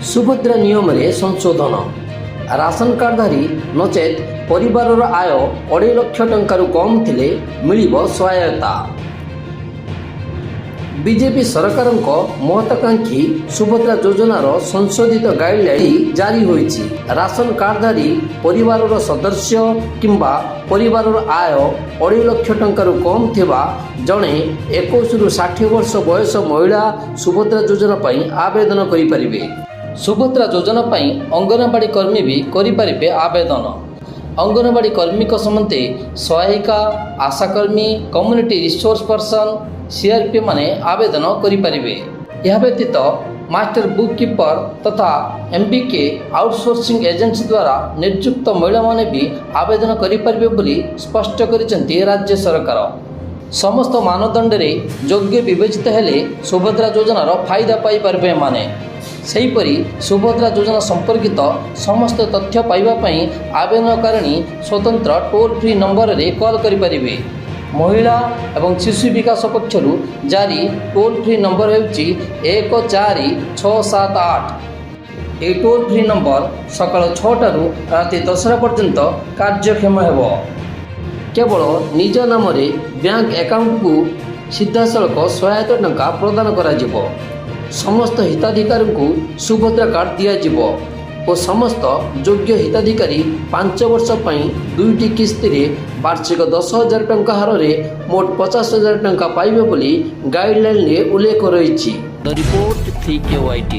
सुभद्रा नियम रे संशोधन राशन कार्डधारी नचेत परिवार आय 2.5 लाख टंकार कम थिले मिलिबो सहायता। बीजेपी सरकार महत्वाकांक्षी सुभद्रा योजनार संशोधित गाइडलाइन जारी होईछि। राशन कार्डधारी परिवार सदस्य किंबा परिवार आय 2.5 लाख टंकार कम थिबा जणे 21 रु 60 वर्ष बयस महिला सुभद्रा योजना पई आवेदन करि परिबे। सुभद्रा योजना पई अंगनवाड़ी कर्मी भी करि परिबे आवेदन। अंगनवाड़ी कर्मी को सम्बन्धी सहायिका आशाकर्मी कम्युनिटी रिसोर्स पर्सन सीआरपी माने आवेदन करि परिबे। यह व्यतीत मास्टर बुक कीपर तथा एमबीके आउटसोर्सिंग एजेंसी द्वारा नियुक्त महिला माने भी आवेदन करि परिबे बोली स्पष्ट करिसेंती राज्य सरकार। समस्त मानदंड रे योग्य विवेचित हेले सुभद्रा योजनार फायदा पाई परिबे माने। सेहीपरि सुभद्रा योजना संपर्कित समस्त तथ्य पाइबा पई आवेदनकारिणी स्वतंत्र टोल फ्री नंबर रे कॉल करि परिबे। महिला एवं शिशु विकास पक्षरु जारी टोल फ्री नंबर हेउची 14678। ए टोल फ्री नंबर सकाळ 6 रु राति 10 पर्यंत कार्यक्षम हेबो। केवल निज नाम रे बैंक अकाउंट को सीधासलख सहायता टंका प्रदान करा जिवो। समस्त हिताधिकारी को सुभद्रा कार्ड दिया जिवो और समस्त योग्य हिताधिकारी 5 वर्ष पई 2टी किस्ती रे वार्षिक 10,000 टंका हार रे मोट 50,000 टंका पाइबे बोली गाइडलाइन रे उल्लेख रही। The report 3KYT।